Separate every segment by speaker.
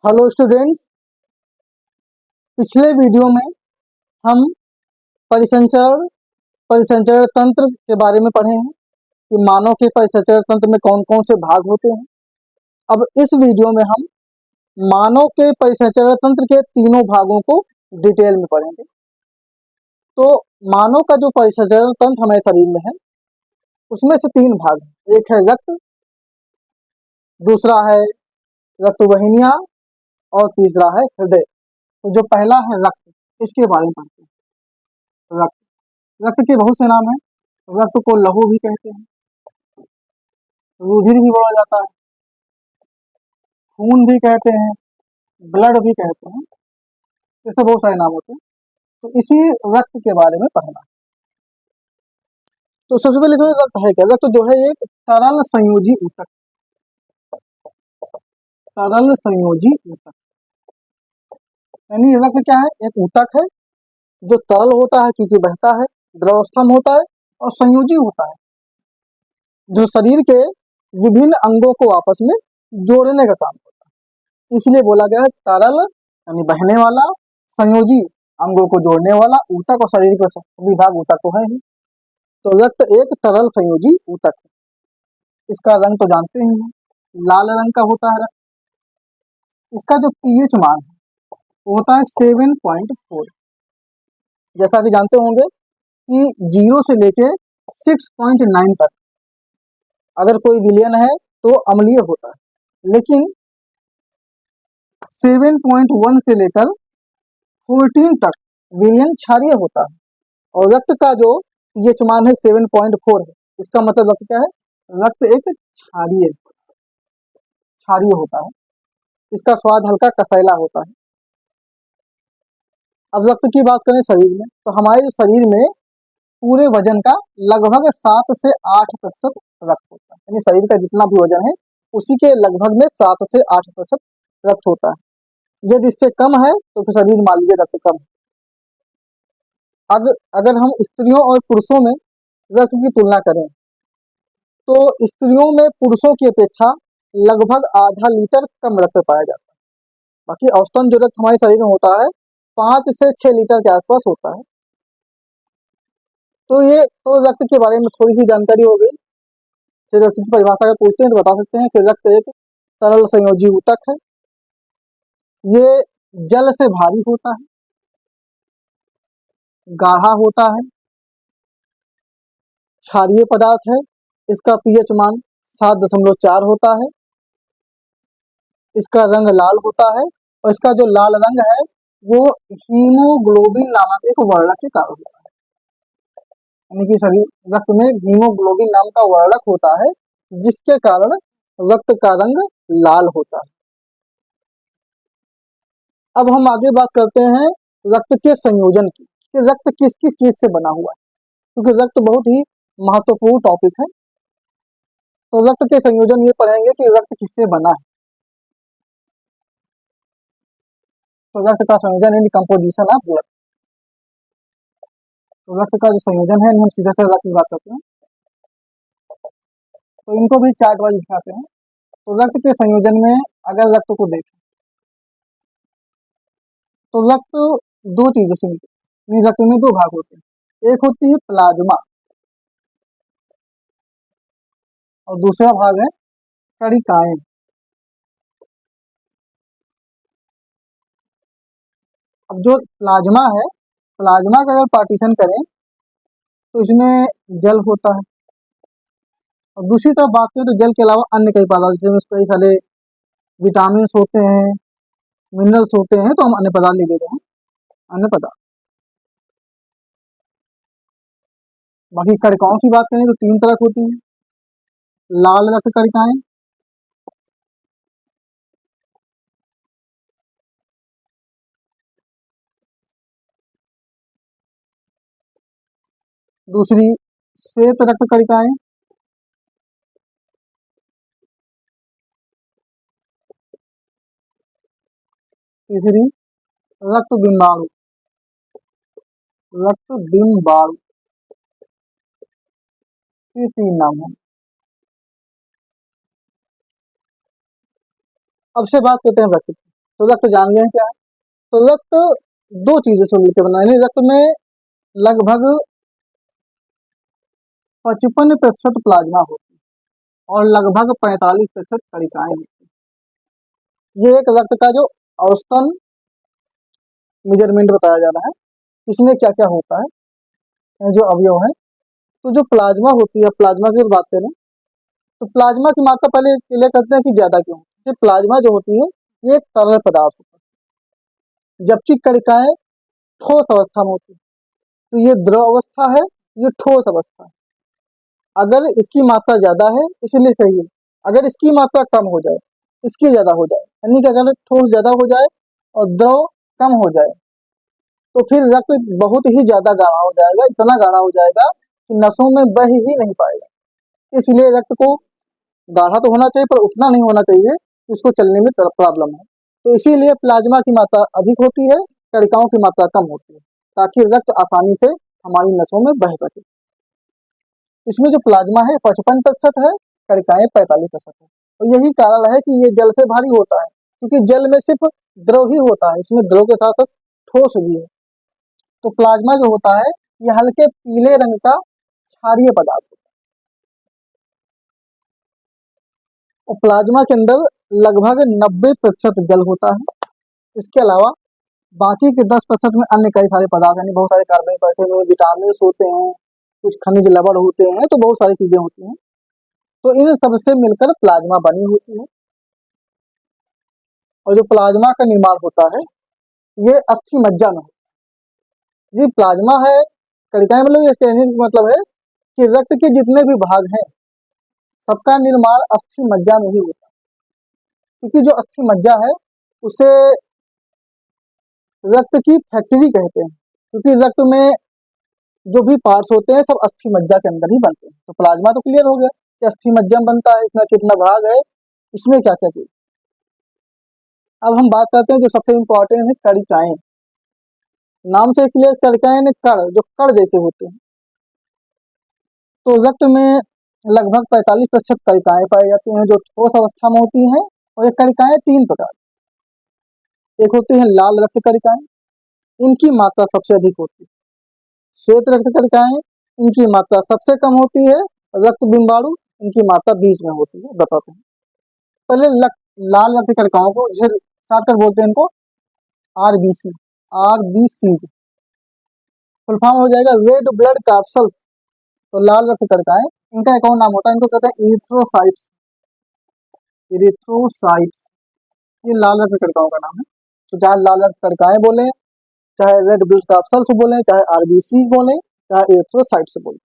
Speaker 1: Hello students. पिछले video में हम परिसंचरण परिसंचरण तंत्र के बारे में पढ़े हैं कि मानव के परिसंचरण तंत्र में कौन कौन से भाग होते हैं। अब इस वीडियो में हम मानव के परिसंचरण तंत्र के तीनों भागों को डिटेल में पढ़ेंगे। तो मानव का जो परिसंचरण तंत्र हमारे शरीर में है उसमें से तीन भाग हैं। एक है रक्त, दूसरा है रक्त वाहिनियां और तीसरा है हृदय। तो जो पहला है रक्त, इसके बारे में पढ़ते हैं। रक्त रक्त के बहुत से नाम हैं। रक्त को लहू भी कहते हैं, रुधिर भी बोला जाता है, खून भी कहते हैं, ब्लड भी कहते हैं। इससे बहुत सारे नाम होते हैं। तो इसी रक्त के बारे में पढ़ना। तो सबसे पहले इसमें रक्त है क्या? रक्त जो है एक तरल संयोजी ऊतक। तरल संयोजी ऊतक यानी रक्त क्या है? एक ऊतक है जो तरल होता है क्योंकि बहता है, द्रवावस्था में होता है और संयोजी होता है, जो शरीर के विभिन्न अंगों को आपस में जोड़ने का काम करता है। इसलिए बोला गया है तरल यानी बहने वाला, संयोजी अंगों को जोड़ने वाला ऊतक, और शरीर के सभी भाग ऊतक तो है ही। तो रक्त एक तरल संयोजी ऊतक है। इसका रंग तो जानते ही हैं, लाल रंग का होता है रक्त। इसका जो पीएच मान है वो होता है 7.4। जैसा कि जानते होंगे कि 0 से लेके 6.9 तक अगर कोई विलयन है तो अम्लीय होता है, लेकिन 7.1 से लेकर 14 तक विलयन क्षारीय होता है। और रक्त का जो पीएच मान है 7.4 है। इसका मतलब रक्त क्या है? रक्त एक क्षारीय होता है। इसका स्वाद हल्का कसैला होता है। अब रक्त की बात करें शरीर में, तो हमारे शरीर में पूरे वजन का लगभग 7 से 8% रक्त होता है। यानी शरीर का जितना भी वजन है उसी के लगभग में 7 से 8% रक्त होता है। यदि इससे कम है तो फिर शरीर मान लीजिए रक्त कम है। अगर हम स्त्रियों और पुरुषों में रक्त की तुलना करें तो स्त्रियों में पुरुषों की अपेक्षा लगभग आधा लीटर कम रक्त पाया जाता है। बाकी औसतन जो रक्त हमारे शरीर में होता है 5 से 6 लीटर के आसपास होता है। तो ये तो रक्त के बारे में थोड़ी सी जानकारी हो गई। फिर रक्त की परिभाषा अगर पूछते हैं तो बता सकते हैं कि रक्त एक तरल संयोजी ऊतक है। ये जल से भारी होता है, गाढ़ा होता है, क्षारीय पदार्थ है। इसका पीएच मान 7.4 होता है। इसका रंग लाल होता है और इसका जो लाल रंग है वो हीमोग्लोबिन नामक एक वर्णक के कारण होता है। यानी कि शरीर रक्त में हीमोग्लोबिन नाम का वर्णक होता है जिसके कारण रक्त का रंग लाल होता है। अब हम आगे बात करते हैं रक्त के संयोजन की, कि रक्त किस किस चीज से बना हुआ है, क्योंकि रक्त बहुत ही महत्वपूर्ण टॉपिक है। तो रक्त के संयोजन ये पढ़ेंगे कि रक्त किससे बना है। तो रक्त का संयोजन यानी कंपोजिशन ऑफ ब्लड। तो रक्त का जो संयोजन है हम सीधे से रक्त की बात करते हैं, तो इनको भी चार्ट वाइज दिखाते हैं। तो रक्त के संयोजन में अगर रक्त को देखें तो रक्त दो चीजों से मिलती है। रक्त में दो भाग होते हैं, एक होती है प्लाज्मा और दूसरा भाग है कणिकाएं। अब जो प्लाज्मा है, प्लाज्मा का अगर पार्टीशन करें तो इसमें जल होता है, और दूसरी तरफ बात करें तो जल के अलावा अन्य कई पदार्थ जिसमें कई सारे विटामिन होते हैं, मिनरल्स होते हैं, तो हम अन्य पदार्थ ले लेते हैं, अन्य पदार्थ। बाकी कणिकाओं की बात करें तो तीन तरह की होती है, लाल रक्त कणिकाएं, दूसरी श्वेत रक्त कणिकाएं, तीसरी रक्त बिंबाणु। रक्त बिंबाणु, ये तीन नाम है। अब से बात करते हैं रक्त की। तो रक्त जान गए हैं क्या है। तो रक्त दो चीजों से मिलकर बना है, रक्त में लगभग 55% प्लाज्मा होती है और लगभग 45% कणिकाएं होती हैं। ये एक रक्त का जो औसतन मेजरमेंट बताया जा रहा है, इसमें क्या क्या होता है, जो अवयव है। तो जो प्लाज्मा होती है, प्लाज्मा की बात करें तो प्लाज्मा की मात्रा पहले क्लियर करते हैं कि ज्यादा क्यों है। प्लाज्मा जो होती है ये एक तरल पदार्थ होता है, जबकि कणिकाएं ठोस अवस्था में होती है। तो ये द्रव अवस्था है, ये ठोस अवस्था है। अगर इसकी मात्रा ज्यादा है इसलिए कहिए, अगर इसकी मात्रा कम हो जाए, इसकी ज्यादा हो जाए, यानी कि अगर ठोस ज्यादा हो जाए और द्रव कम हो जाए तो फिर रक्त बहुत ही ज्यादा गाढ़ा हो जाएगा, इतना गाढ़ा हो जाएगा कि नसों में बह ही नहीं पाएगा। इसलिए रक्त को गाढ़ा तो होना चाहिए पर उतना नहीं होना चाहिए कि उसको चलने में प्रॉब्लम है। तो इसीलिए प्लाज्मा की मात्रा अधिक होती है, कणिकाओं की मात्रा कम होती है, ताकि रक्त आसानी से हमारी नसों में बह सके। इसमें जो प्लाज्मा है 55% है, कणिकाएं 45% है। और यही कारण है कि ये जल से भारी होता है, क्योंकि जल में सिर्फ द्रव ही होता है, इसमें द्रव के साथ साथ ठोस भी है। तो प्लाज्मा जो होता है ये हल्के पीले रंग का क्षारीय पदार्थ होता है। और प्लाज्मा के अंदर लगभग 90% जल होता है। इसके अलावा बाकी के 10% में अन्य कई सारे पदार्थ, यानी बहुत सारे कार्बनिक एसिड में विटामिन होते हैं, कुछ खनिज लवण होते हैं, तो बहुत सारी चीजें होती हैं। तो इन सबसे मिलकर प्लाज्मा बनी होती है। और जो प्लाज्मा का निर्माण होता है ये अस्थि मज्जा में होता है। ये प्लाज्मा है, कणिकाएं मतलब ये कहने का मतलब है कि रक्त के जितने भी भाग हैं सबका निर्माण अस्थि मज्जा में ही होता है। क्योंकि जो अस्थि मज्जा है उसे रक्त की फैक्ट्री कहते हैं, क्योंकि रक्त में जो भी पार्ट्स होते हैं सब अस्थि मज्जा के अंदर ही बनते हैं। तो प्लाज्मा तो क्लियर हो गया कि अस्थि मज्जा में बनता है, इसमें कितना भाग है, इसमें क्या क्या चीज। अब हम बात करते हैं जो सबसे इंपॉर्टेंट है, कणिकाएं। नाम से क्लियर, कणिकाएं ने कण, जो कण जैसे होते हैं। तो रक्त में लगभग 45% कणिकाएं पाई जाती हैं जो ठोस अवस्था में होती हैं। और ये कणिकाएं तीन प्रकार, एक होती है लाल रक्त कणिकाएं, इनकी मात्रा सबसे अधिक होती है। श्वेत रक्त कणिकाएं, इनकी मात्रा सबसे कम होती है। रक्त बिंबाणु, इनकी मात्रा बीच में होती है। बताते हैं पहले लाल रक्त कणिकाओं को, शॉर्टकट बोलते हैं इनको आरबीसी। आरबीसी फुल फॉर्म हो जाएगा रेड ब्लड कैप्सल्स। तो लाल रक्त कणिकाएं, इनका एक और नाम होता है, इनको कहते हैं इरिथ्रोसाइट्स। इरिथ्रोसाइट्स ये लाल रक्त कणिकाओं का नाम है। तो चाहे लाल रक्त कणिकाएं बोले, चाहे रेड ब्लड कैप्सल्स बोले, चाहे आरबीसी बोले, चाहे इरिथ्रोसाइट्स बोले।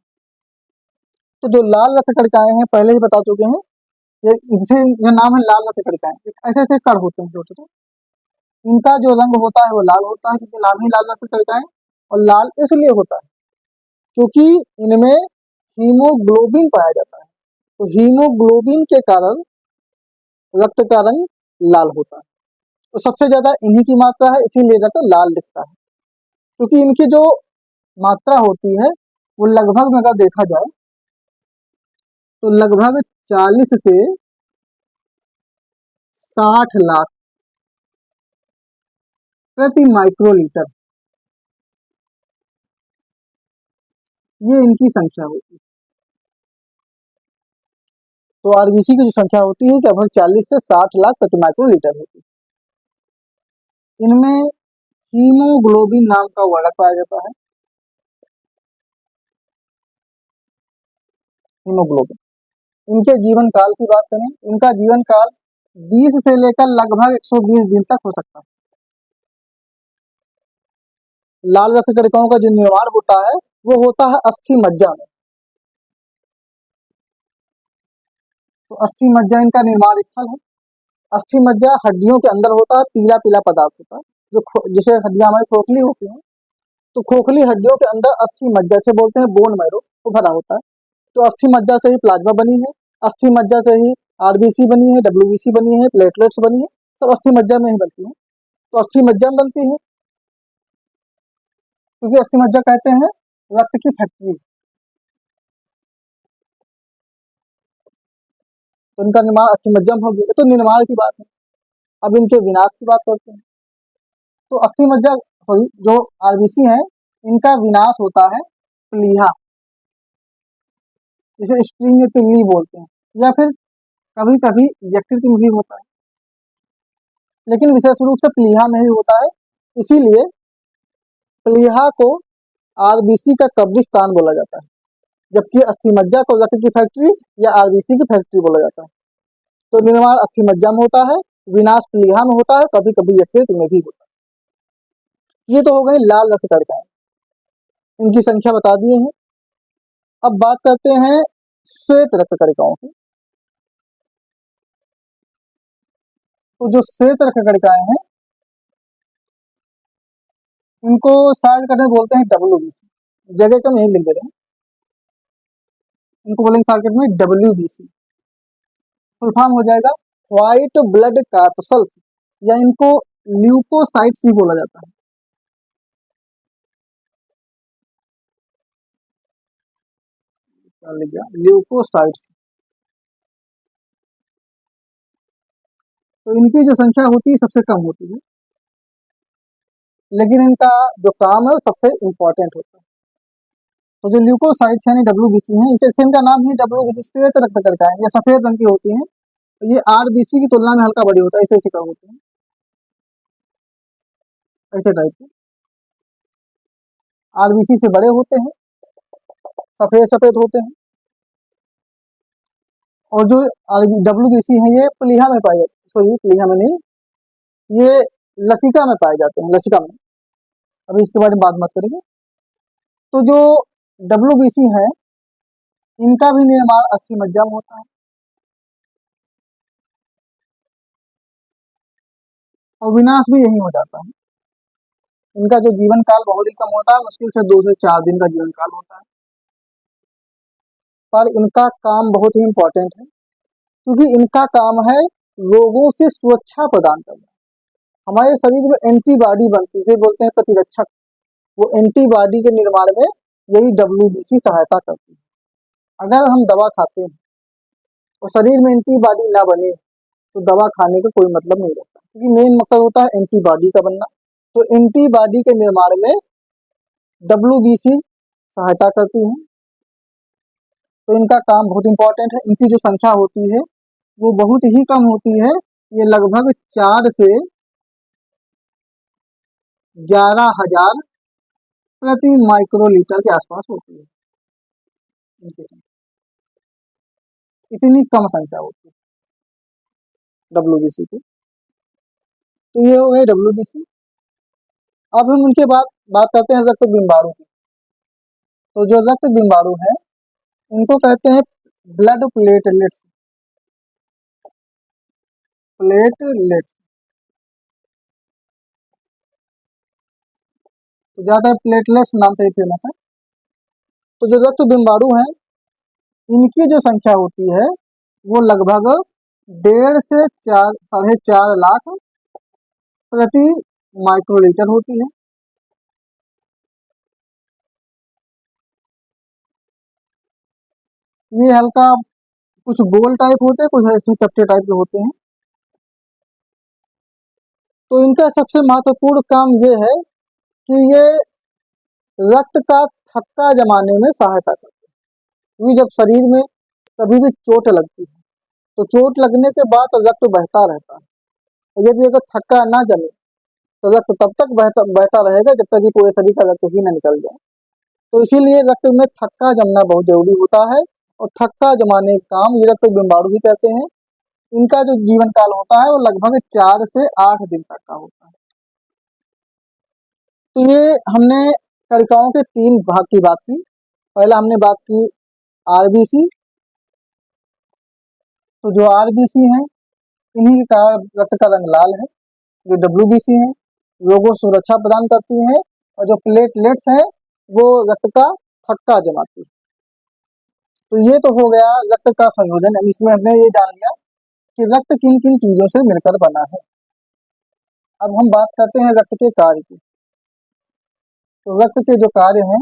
Speaker 1: तो जो लाल रक्त कणिकाएं हैं पहले ही बता चुके हैं, ये इनसे ये नाम है लाल रक्त कणिकाएं। ऐसे ऐसे कण होते हैं छोटे छोटे, इनका जो रंग होता है वो लाल होता है, क्योंकि नाम ही लाल रक्त कणिकाएं। और लाल इसलिए होता है क्योंकि इनमें हीमोग्लोबिन पाया जाता है। तो हीमोग्लोबिन के कारण रक्त का रंग लाल होता है। तो सबसे ज्यादा इन्हीं की मात्रा है, इसीलिए रक्त लाल दिखता है। क्योंकि इनकी जो मात्रा होती है वो लगभग में अगर देखा जाए तो लगभग 40 से 60 लाख प्रति माइक्रोलीटर, ये इनकी संख्या होती है। तो आरबीसी की जो संख्या होती है लगभग 40 से 60 लाख प्रति माइक्रोलीटर होती है। इनमें हीमोग्लोबिन नाम का वर्णक पाया जाता है। हीमोग्लोबिन, इनके जीवन काल की बात करें, इनका जीवन काल 20 से लेकर लगभग 120 दिन तक हो सकता है। लाल रक्त कणिकाओं का जो निर्माण होता है वो होता है अस्थि मज्जा में। तो अस्थि मज्जा इनका निर्माण स्थल है। अस्थि मज्जा हड्डियों के अंदर होता है, पीला पीला पदार्थ होता है, जो जैसे हड्डियां हमारी खोखली होती हैं, तो खोखली हड्डियों के अंदर अस्थि मज्जा से बोलते हैं बोन मैरो, वो भरा होता है। तो अस्थि मज्जा से ही प्लाज्मा बनी है, अस्थि मज्जा से ही आरबीसी बनी है, डब्ल्यूबीसी बनी है, प्लेटलेट्स बनी है, सब अस्थि मज्जा में ही बनती है। तो अस्थि मज्जा में बनती है क्योंकि अस्थि मज्जा कहते हैं रक्त की फैक्ट्री। तो इनका निर्माण अस्थि मज्जा में हो गया। तो निर्माण की बात है, अब इनके विनाश की बात करते हैं। तो अस्थि मज्जा सॉरी जो आरबीसी हैं इनका विनाश होता है प्लीहा, इसे स्प्रिंग तिल्ली बोलते हैं, या फिर कभी कभी यकृत में भी होता है, लेकिन विशेष रूप से प्लीहा में ही होता है। इसीलिए प्लीहा को आरबीसी का कब्रिस्तान बोला जाता है, जबकि अस्थि मज्जा को यकृत की फैक्ट्री या आरबीसी की फैक्ट्री बोला जाता है। तो निर्माण अस्थि मज्जा में होता है, विनाश प्लीहा में होता है, कभी कभी यकृत में भी होता है। ये तो हो गई लाल रक्त कणिकाएं, इनकी संख्या बता दिए हैं। अब बात करते हैं श्वेत रक्त कणिकाओं की। तो जो श्वेत रक्त कणिकाएं हैं इनको शॉर्टकट में बोलते हैं डब्ल्यूबीसी, जगह कम यही लिख दे रहे हैं, इनको बोलेंगे शॉर्टकट में डब्ल्यूबीसी। फुल फॉर्म हो जाएगा व्हाइट ब्लड कार्पसल्स, या इनको ल्यूकोसाइट्स भी बोला जाता है। क्या लिख गया? ल्यूकोसाइट्स। तो इनकी जो संख्या होती है सबसे कम होती है, लेकिन इनका जो काम है वो सबसे इम्पोर्टेंट होता है। तो जो ल्यूकोसाइट्स यानी डब्ल्यूबीसी हैं, इनका नाम ही डब्ल्यूबीसी श्वेत रक्त कणिकाएं, ये सफेद रंग की होती हैं। तो ये आरबीसी की तुलना में हल्का बड़ी होता है, ऐसे ऐसे कम होते हैं, ऐसे टाइप के। आरबीसी से बड़े होते हैं, सफेद सफेद होते हैं। और जो डब्ल्यूबीसी है ये प्लीहा में पाए जाते हैं, सॉरी प्लीहा में नहीं, ये लसिका में पाए जाते हैं, लसिका में। अभी इसके बारे में बात मत करेंगे। तो जो डब्ल्यूबीसी है इनका भी निर्माण अस्थि मज्जा में होता है, और विनाश भी यही हो जाता है। इनका जो जीवन काल बहुत ही कम होता है, मुश्किल से 2 से 4 दिन का जीवन काल होता है, पर इनका काम बहुत ही इम्पोर्टेंट है, क्योंकि इनका काम है रोगों से सुरक्षा प्रदान करना। हमारे शरीर में एंटीबॉडी बनती है, इसे बोलते हैं प्रतिरक्षक। वो एंटीबॉडी के निर्माण में यही डब्ल्यूबीसी सहायता करती है। अगर हम दवा खाते हैं और शरीर में एंटीबॉडी ना बने तो दवा खाने का कोई मतलब नहीं रहता, क्योंकि मेन मकसद होता है एंटीबॉडी का बनना। तो एंटीबॉडी के निर्माण में डब्ल्यूबीसी सहायता करती है, तो इनका काम बहुत इंपॉर्टेंट है। इनकी जो संख्या होती है वो बहुत ही कम होती है, ये लगभग 4 से 11,000 प्रति माइक्रोलीटर के आसपास होती है इनकी संख्या, इतनी कम संख्या होती है डब्ल्यूबीसी की। तो ये हो गए डब्ल्यूबीसी। अब हम उनके बाद बात करते हैं रक्त बिम्बाणु की। तो जो रक्त बिम्बाणु है इनको कहते हैं ब्लड प्लेटलेट्स, प्लेटलेट्स। तो ज्यादा प्लेटलेट्स नाम से ही फेमस है। तो जो रक्त बिम्बाणु है इनकी जो संख्या होती है वो लगभग 1.5 से 4.5 लाख प्रति माइक्रोलीटर होती है। ये हल्का कुछ गोल टाइप होते हैं, कुछ ऐसे चपटे टाइप के होते हैं। तो इनका सबसे महत्वपूर्ण काम ये है कि ये रक्त का थक्का जमाने में सहायता करते हैं, क्योंकि जब शरीर में कभी भी चोट लगती है तो चोट लगने के बाद रक्त बहता रहता है, और यदि अगर थक्का ना जमे तो रक्त तब तक बहता बहता रहेगा जब तक कि पूरे शरीर का रक्त ही न निकल जाए। तो इसीलिए रक्त में थक्का जमना बहुत जरूरी होता है, और थक्का जमाने का काम ये रक्त बिम्बाणु ही कहते हैं। इनका जो जीवन काल होता है वो लगभग 4 से 8 दिन तक का होता है। तो ये हमने कणिकाओं के 3 भाग की बात की। पहला हमने बात की आरबीसी। तो जो आरबीसी हैं इन्हीं के कारण रक्त का रंग लाल है। जो डब्ल्यूबीसी हैं रोगों सुरक्षा प्रदान करती हैं, और जो प्लेटलेट्स हैं वो रक्त का थक्का जमाती है। तो ये तो हो गया रक्त का संयोजन। इसमें हमने ये जान लिया कि रक्त किन किन चीजों से मिलकर बना है। अब हम बात करते हैं रक्त के कार्य की। तो रक्त के जो कार्य हैं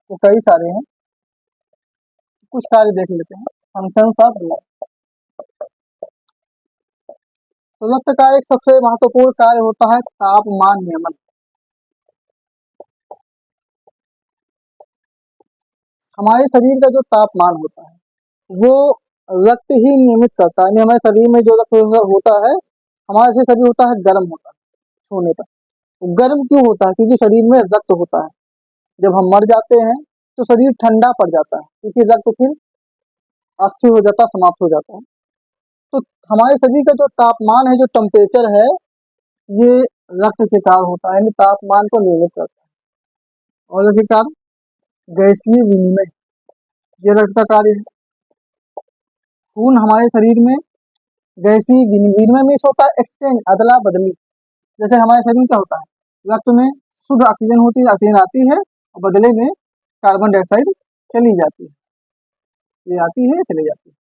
Speaker 1: वो कई सारे हैं, कुछ कार्य देख लेते हैं। Functions of blood. तो रक्त का एक सबसे महत्वपूर्ण कार्य होता है तापमान नियमन। हमारे शरीर का जो तापमान होता है वो रक्त ही नियमित करता है। यानी हमारे शरीर में जो रक्त होता है, हमारा से शरीर होता है गर्म होता है छूने पर। वो गर्म क्यों होता है? क्योंकि शरीर में रक्त होता है। जब हम मर जाते हैं तो शरीर ठंडा पड़ जाता है, क्योंकि रक्त फिर अस्थिर हो जाता है, समाप्त हो जाता है। तो हमारे शरीर का जो तापमान है, जो टेम्परेचर है, ये रक्त के कारण होता है, यानी तापमान को नियमित करता है। और इसके कारण गैसीय विनिमय, ये रक्त का कार्य है। खून हमारे शरीर में गैसीय विनिमय में इस होता है एक्सचेंज, अदला बदली। जैसे हमारे शरीर में क्या होता है, रक्त में शुद्ध ऑक्सीजन होती है, ऑक्सीजन आती है और बदले में कार्बन डाइऑक्साइड चली जाती है, ये आती है चली जाती है।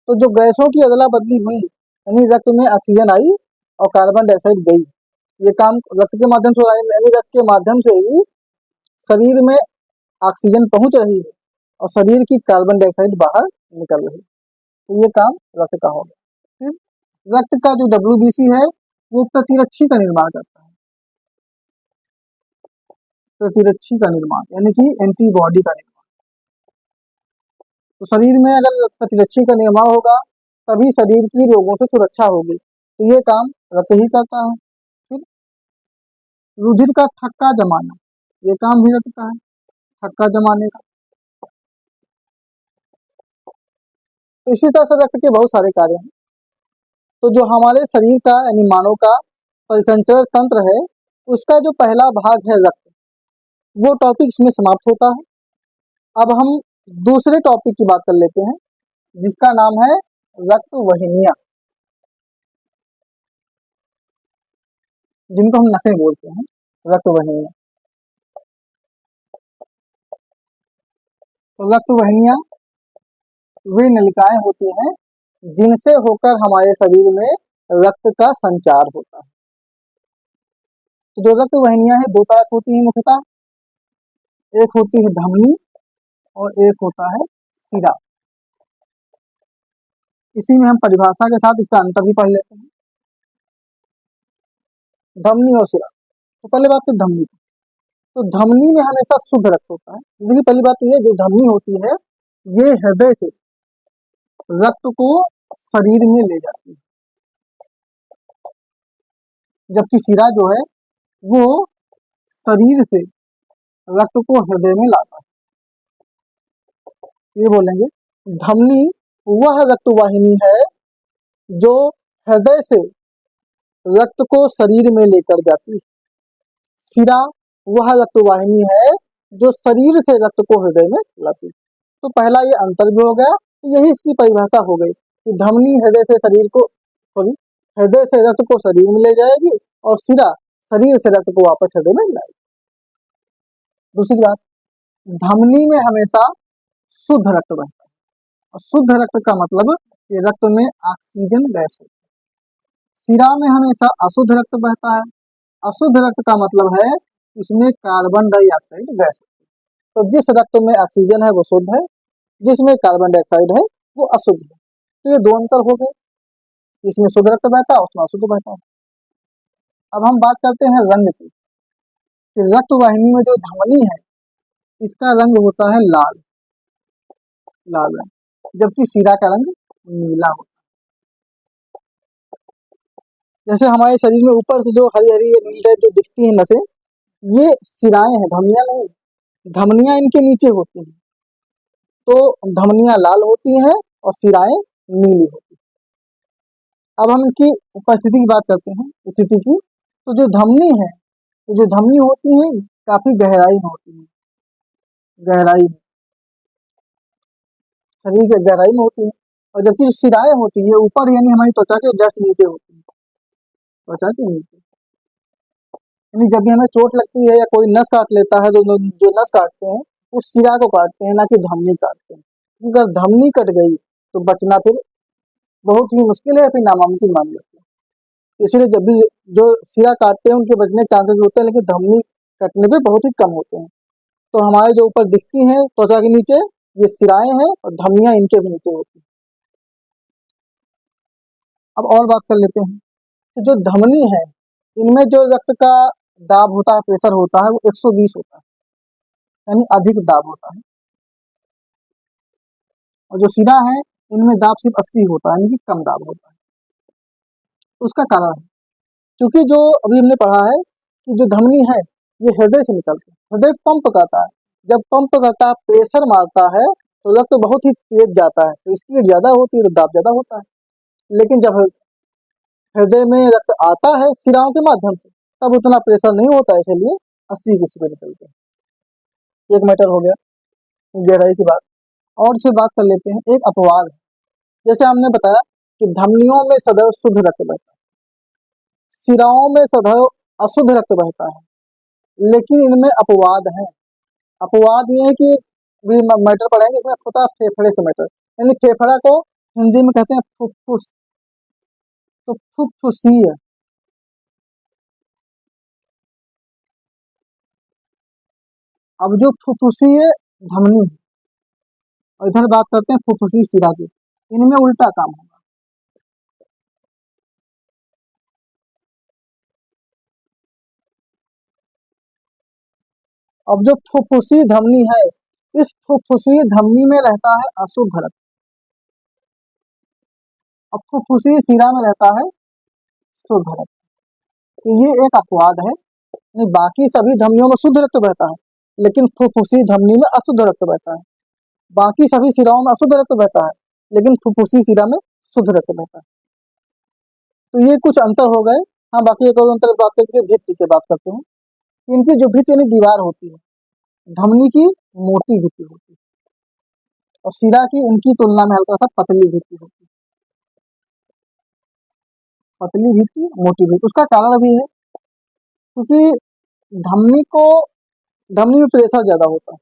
Speaker 1: तो जो गैसों की अदला बदली हुई, यानी रक्त में ऑक्सीजन आई और कार्बन डाइऑक्साइड गई, ये काम रक्त के माध्यम से हो रहा है। यानी रक्त के माध्यम से ही शरीर में ऑक्सीजन पहुंच रही है और शरीर की कार्बन डाइऑक्साइड बाहर निकल रही है। तो ये काम रक्त का हो गया। फिर रक्त का जो WBC है वो प्रतिरक्षी का निर्माण करता है। प्रतिरक्षी का निर्माण यानी कि एंटीबॉडी का निर्माण। तो शरीर में अगर प्रतिरक्षी का निर्माण होगा तभी शरीर की रोगों से सुरक्षा होगी। तो ये काम रक्त ही करता है। फिर रुधिर का थक्का जमाना, ये काम भी रक्त का है, थक्का जमाने का। तो इसी तरह से रक्त के बहुत सारे कार्य हैं। तो जो हमारे शरीर का यानी मानव का परिसंचरण तंत्र है, उसका जो पहला भाग है रक्त, वो टॉपिक इसमें समाप्त होता है। अब हम दूसरे टॉपिक की बात कर लेते हैं, जिसका नाम है रक्त वाहिनियां, जिनको हम नसें बोलते हैं, रक्त वाहिनियां। तो रक्त वाहिनियां वे नलिकाएं होती हैं जिनसे होकर हमारे शरीर में रक्त का संचार होता है। तो जो रक्त वाहिनियां हैं दो तरह की होती हैं मुख्यतः, एक होती है धमनी और एक होता है सिरा। इसी में हम परिभाषा के साथ इसका अंतर भी पढ़ लेते हैं, धमनी और सिरा। तो पहले बात तो धमनी। तो धमनी में हमेशा शुद्ध रक्त होता है। देखिए पहली बात तो ये, जो धमनी होती है ये हृदय से रक्त को शरीर में ले जाती है, जबकि सिरा जो है वो शरीर से रक्त को हृदय में लाता है। ये बोलेंगे धमनी वह रक्त वाहिनी है जो हृदय से रक्त को शरीर में लेकर जाती है। सिरा वह रक्त वाहिनी है जो शरीर से रक्त को हृदय में लाती है। तो पहला ये अंतर भी हो गया, यही इसकी परिभाषा हो गई कि धमनी हृदय से शरीर को, सॉरी, हृदय से रक्त को शरीर में ले जाएगी और सिरा शरीर से रक्त को वापस हृदय में लाएगी। दूसरी बात, धमनी में हमेशा शुद्ध रक्त बहता है, और शुद्ध रक्त का मतलब ये रक्त में ऑक्सीजन गैस होती है। सिरा में हमेशा अशुद्ध रक्त बहता है। अशुद्ध रक्त का मतलब है इसमें कार्बन डाइऑक्साइड गैस होती है। तो जिस रक्त में ऑक्सीजन है वो शुद्ध है, जिसमें कार्बन डाइऑक्साइड है वो अशुद्ध है। तो ये दो अंतर हो गए, इसमें शुद्ध रक्त बहता है, उसमें अशुद्ध बहता है। अब हम बात करते हैं रंग की, कि रक्त वाहिनी में जो धमनी है इसका रंग होता है लाल, लाल रंग, जबकि सिरा का रंग नीला होता है। जैसे हमारे शरीर में ऊपर से जो हरी हरी नीली टाइप जो दिखती है नसें, ये सिराएं हैं, धमनियां नहीं। धमनियां इनके नीचे होती हैं, तो धमनियां लाल होती हैं और सिराएं नीली होती हैं। अब हम इनकी उपस्थिति की बात करते हैं, स्थिति की। तो जो धमनी है, तो जो धमनी होती है काफी गहराई में होती है, गहराई में, शरीर के गहराई में होती है। और जबकि जो सिराएं होती है ऊपर, यानी हमारी त्वचा के जस्ट नीचे होती है, त्वचा के नीचे। यानी जब भी हमें चोट लगती है या कोई नस काट लेता है, जो नस काटते हैं उस सिरा को काटते हैं, ना कि धमनी काटते हैं। क्योंकि अगर धमनी कट गई तो बचना फिर बहुत ही मुश्किल है, फिर नामुमकिन मान लेते हैं। इसलिए जब भी जो सिरा काटते हैं उनके बचने के चांसेस होते हैं, लेकिन धमनी कटने पे बहुत ही कम होते हैं। तो हमारे जो ऊपर दिखती हैं त्वचा के नीचे, ये सिराएं हैं और धमनियां इनके भी नीचे होती हैं। अब और बात कर लेते हैं कि जो धमनी है, इनमें जो रक्त का दाब होता है, प्रेशर होता है, वो 120 होता है, यानी अधिक दाब होता है। और जो शिरा है, इनमें दाब सिर्फ 80 होता है, यानी कि कम दाब होता है। उसका कारण है, क्योंकि जो अभी हमने पढ़ा है कि जो धमनी है, ये हृदय से निकलती है, हृदय पंप करता है। जब पंप करता है, प्रेशर मारता है, तो रक्त तो बहुत ही तेज जाता है, तो स्पीड ज्यादा होती है, तो दाब ज्यादा होता है। लेकिन जब हृदय में रक्त आता है शिराओं के माध्यम से, तब उतना प्रेशर नहीं होता है, इसलिए 80 की स्पीड निकलती है। एक मीटर हो गया गहराई की बात। और से बात कर लेते हैं एक अपवाद है। जैसे हमने बताया कि धमनियों में सदैव शुद्ध रक्त बहता है, शिराओं में सदैव अशुद्ध रक्त बहता है, लेकिन इनमें अपवाद है। अपवाद ये है कि भी मैटर पढ़ेंगे, इसमें होता है फेफड़े से मैटर, यानी फेफड़ा को हिंदी में कहते हैं फुफ्फुस, तो फुफ्फुसीय। अब जो फुफ्फुसीय धमनी है, और इधर बात करते हैं फुफ्फुसी शिरा की, इनमें उल्टा काम होगा। अब जो फुफ्फुसी धमनी है, इस फुफ्फुसी धमनी में रहता है अशुद्ध रक्त, और फुफ्फुसी शिरा में रहता है शुद्ध रक्त। तो ये एक अपवाद है, नहीं बाकी सभी धमनियों में शुद्ध रक्त बहता है, लेकिन फुफ्फुसी धमनी में अशुद्ध रक्त बहता है। बाकी सभी शिराओं में अशुद्ध रक्त बहता है, लेकिन फुफ्फुसी शिरा में शुद्ध रक्त बहता है। तो ये कुछ अंतर हो गए। हाँ, बाकी एक और अंतर बात करके भित्ति की बात करते हैं। इनकी जो भित्ति यानी दीवार होती है, धमनी की मोटी भित्ति होती है, और शिरा की इनकी तुलना में हल्का सा पतली भित्ति होती है। पतली भित्ति, मोटी भित्ति, उसका कारण भी है क्योंकि धमनी को धमनी में प्रेशर ज्यादा होता है।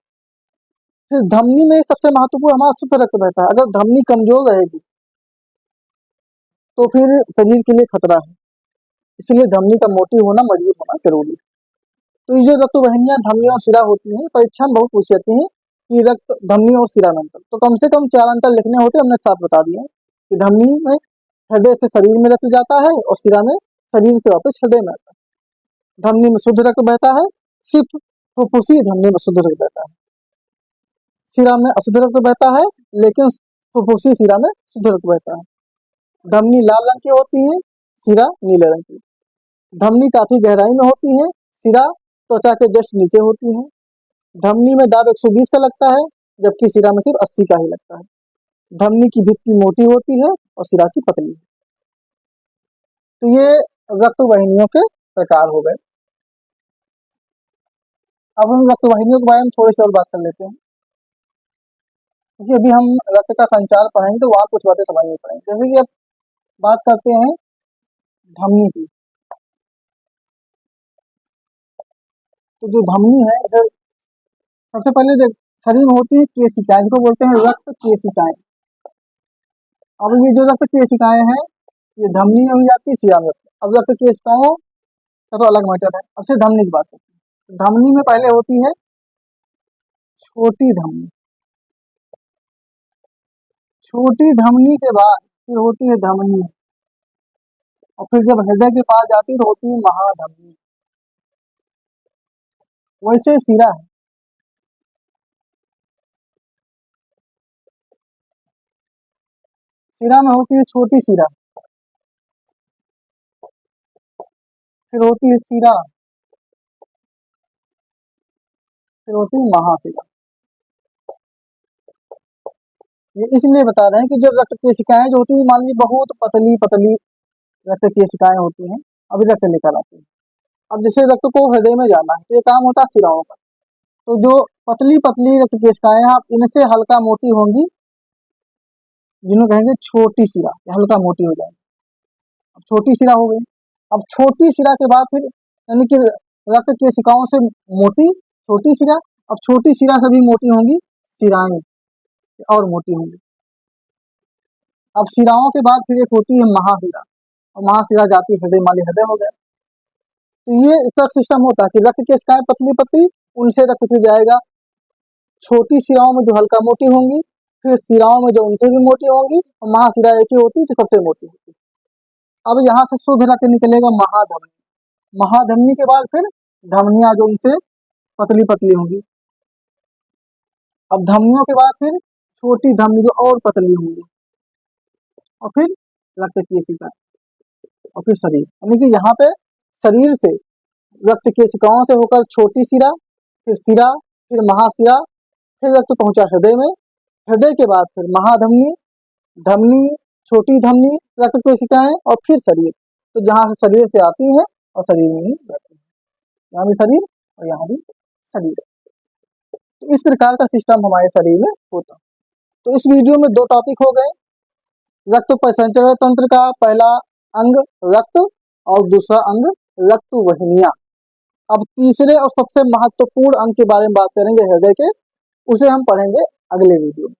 Speaker 1: फिर धमनी में सबसे महत्वपूर्ण हमारा शुद्ध रक्त बहता है। अगर धमनी कमजोर रहेगी तो फिर शरीर के लिए खतरा है, इसलिए धमनी का मोटी होना, मजबूत होना जरूरी है। तो ये जो रक्त वाहिनियां धमनी और शिरा होती हैं, परीक्षा में बहुत पूछ जाती हैं कि रक्त धमनी और शिरा में अंतर, तो कम से कम 4 अंतर लिखने होते, हमने साथ बता दिए कि धमनी में हृदय से शरीर में रक्त जाता है, और शिरा में शरीर से वापस हृदय में आता है। धमनी में शुद्ध रक्त बहता है, सिर्फ फुफ्फुसी धमनी में शुद्ध रक्त बहता है। शिरा में अशुद्ध रक्त बहता है, लेकिन फुफ्फुसी शिरा में शुद्ध रक्त बहता है। धमनी लाल रंग की होती है, शिरा नीले रंग की। धमनी काफी गहराई में होती है, शिरा त्वचा के जस्ट नीचे होती है। धमनी में दाब 120 का लगता है, जबकि शिरा में सिर्फ 80 का ही लगता है। धमनी की भित्ति मोटी होती है और शिरा की पतली। तो ये रक्त वाहिनियों के प्रकार हो गए। अब हम रक्त वाहिनियों के बारे में थोड़ी सी और बात कर लेते हैं, क्योंकि अभी हम रक्त का संचार पढ़ेंगे तो वहां कुछ बातें समझनी पड़ेंगी। जैसे कि अब बात करते हैं धमनी की, तो जो धमनी है, सबसे पहले शरीर में होती है केशिकाएं, जिसको बोलते हैं रक्त केशिकाएं। अब ये जो रक्त केशिकाएं हैं, ये धमनी में भी जाती है, शिरा में। अब रक्त केशिकाओं का तो अलग मैटर है। अब से धमनी की बात करते हैं। धमनी में पहले होती है छोटी धमनी, छोटी धमनी के बाद फिर होती है धमनी, और फिर जब हृदय के पास जाती है तो होती है महाधमनी। वैसे शिरा है, शिरा में होती है छोटी शिरा, फिर होती है शिरा, फिर होती है महाशिरा। ये इसलिए बता रहे हैं कि जो रक्त केशिकाएं जो होती है, मान लीजिए बहुत पतली पतली रक्त केशिकाएं होती हैं, अभी रक्त लेकर आती हैं। अब जैसे रक्त को हृदय में जाना है, तो ये काम होता है शिराओं का। तो जो पतली पतली रक्त केशिकाएं हैं, आप इनसे हल्का मोटी होंगी, जिन्हों कहेंगे छोटी शिरा, या हल्का मोटी हो जाएगी। अब छोटी शिरा हो गई। अब छोटी शिरा के बाद फिर यानी कि रक्त केशिकाओं से मोटी छोटी शिरा, अब छोटी शिरा से भी मोटी होंगी शिराएं, और मोटी होंगी। अब शिराओं के बाद फिर एक होती है महाशिरा, और महाशिरा जाती हृदय, माली हृदय हो गया। तो ये सब सिस्टम होता है कि रक्त केशिकाएं पतली पतली, उनसे रक्त फिर जाएगा छोटी शिराओं में जो हल्का मोटी होंगी, फिर शिराओं में जो उनसे भी मोटी होंगी, और महाशिरा एक ही होती है जो सबसे मोटी होती है। अब यहाँ से शुद्ध रक्त निकलेगा महाधमनी, महाधमनी के बाद फिर धमनियां जो इनसे पतली पतली होंगी, अब धमनियों के बाद फिर छोटी धमनी जो और पतली होंगी, और फिर रक्त केशिका, और फिर शरीर। यानी कि यहाँ पे शरीर से रक्त केशिकाओं से होकर छोटी शिरा, फिर शिरा, फिर महाशिरा, फिर रक्त पहुंचा हृदय में, हृदय के बाद फिर महाधमनी, धमनी, छोटी धमनी, रक्त कोशिकाएं, और फिर शरीर। तो जहां से शरीर से आती है और शरीर में ही रहती है, यहाँ भी शरीर और यहाँ भी शरीर। तो इस प्रकार का सिस्टम हमारे शरीर में होता है। तो इस वीडियो में 2 टॉपिक हो गए, रक्त परिसंचरण तंत्र का पहला अंग रक्त और दूसरा अंग रक्त वाहिनियां। अब तीसरे और सबसे महत्वपूर्ण अंग के बारे में बात करेंगे, हृदय के, उसे हम पढ़ेंगे अगले वीडियो में।